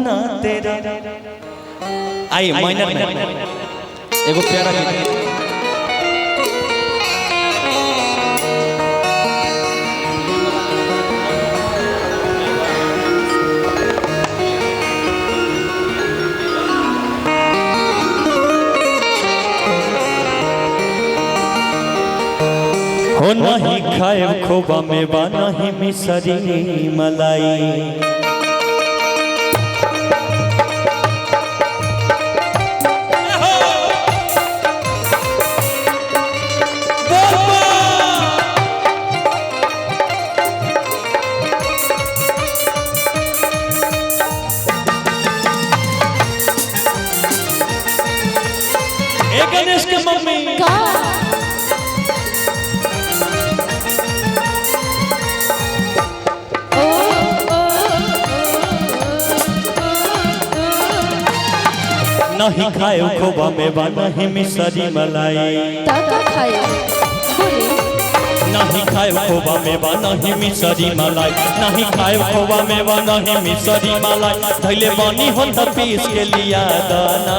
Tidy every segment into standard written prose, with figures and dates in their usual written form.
ना तेरा। आइए माइनर में एगो प्यारा गीत। हो नहीं खाए खोबा में बा नहीं मिसरी मलाई। गणेश के मम्मी नहीं खाए खोबा में बा नहीं मिसरी मलाई। नहीं खाए खोबा में बा नहीं मिसरी मलाई। नहीं खाए खोबा में बा नहीं मिसरी मलाई। धैले बनी हो त पीस के लिया दाना।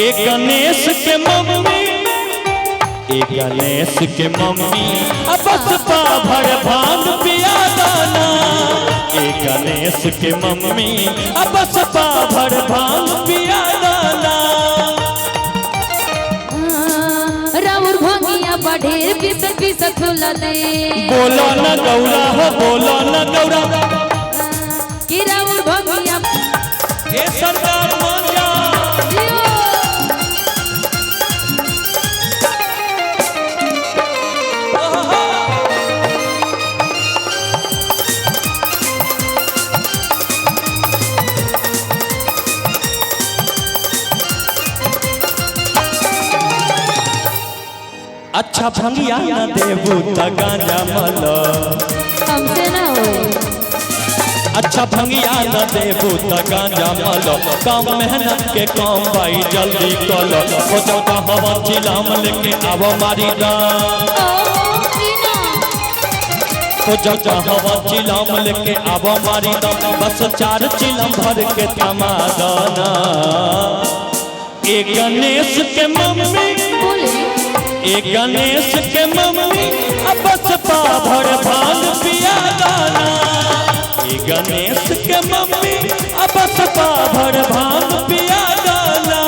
एक गणेश के मम्मी एक गणेश के मम्मी बस पा भर भांग पिया दाना। एक गणेश के मम्मी बस पा भर भांग पिया दाना। राउर भंगिया बढ़ेर पीस पीस खुलले। बोलो न गौरा हो बोलो न गौरा कि राउर भंगिया ये सरकार मान जा। अच्छा भंगिया न देबू त गांजा मल। हमसे ना हो। अच्छा भंगिया न देबू त गांजा मल। कम मेहनत के काम भाई जल्दी कल। हो जाओ त हवा चिलाम लेके आवो मारी दाम। हो जाओ त हवा चिलाम लेके आवो मारी दाम। बस 4 चिलम भर के थमा दाना। एक गणेश के मम्मी एक गणेश के मम्मी बस पा भर भांग पिया दाना। एक गणेश के मम्मी बस पा भर भांग पिया दाना।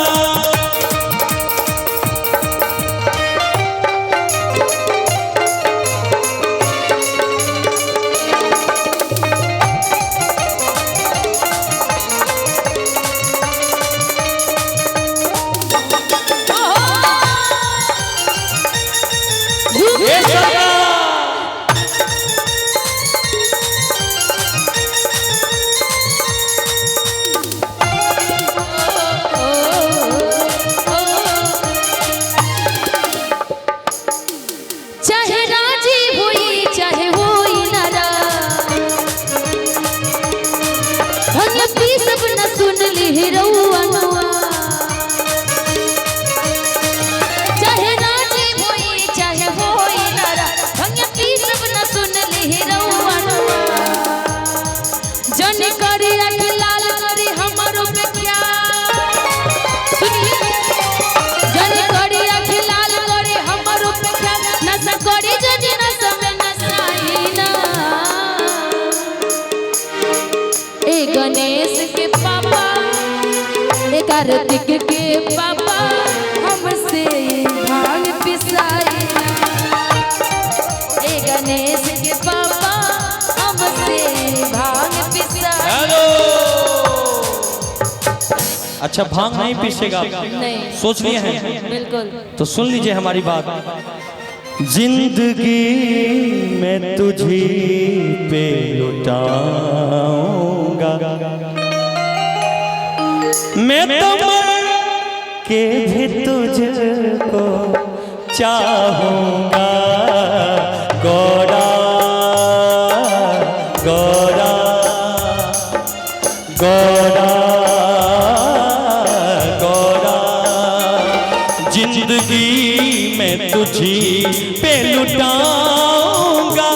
चाहे राजी हुई चाहे हुई नाराज। भंगिया पी सब न सुन ली रउआ नवा। चाहे राजी हुई चाहे हुई नाराज। भंगिया पी सब न सुन ली रउआ नवा। जन करी आँख लाल करी हमारो पे क्या सुनिए। जन करी आँख लाल करी हमारो पे क्या नशा करी जजी नशा में नशाई ना। ए गणेश के पापा ए कार्तिक के पापा हमसे भांग पिसाई ना। ए गणेश के पापा हमसे भांग पिसाई। हेलो अच्छा भांग नहीं पीसेगा नहीं सोच लिए हैं। बिल्कुल तो सुन लीजिए हमारी बात। जिंदगी में तुझी पे लुटाऊंगा। मैं तो मर के भी तुझको चाहूंगा। गौरा गौरा गौरा गौरा। जिंदगी में तुझी पे लुटाऊंगा।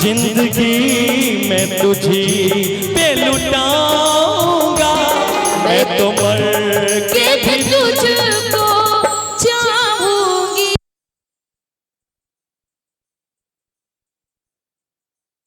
जिंदगी में तुझी पे लुटाऊंगा। तुम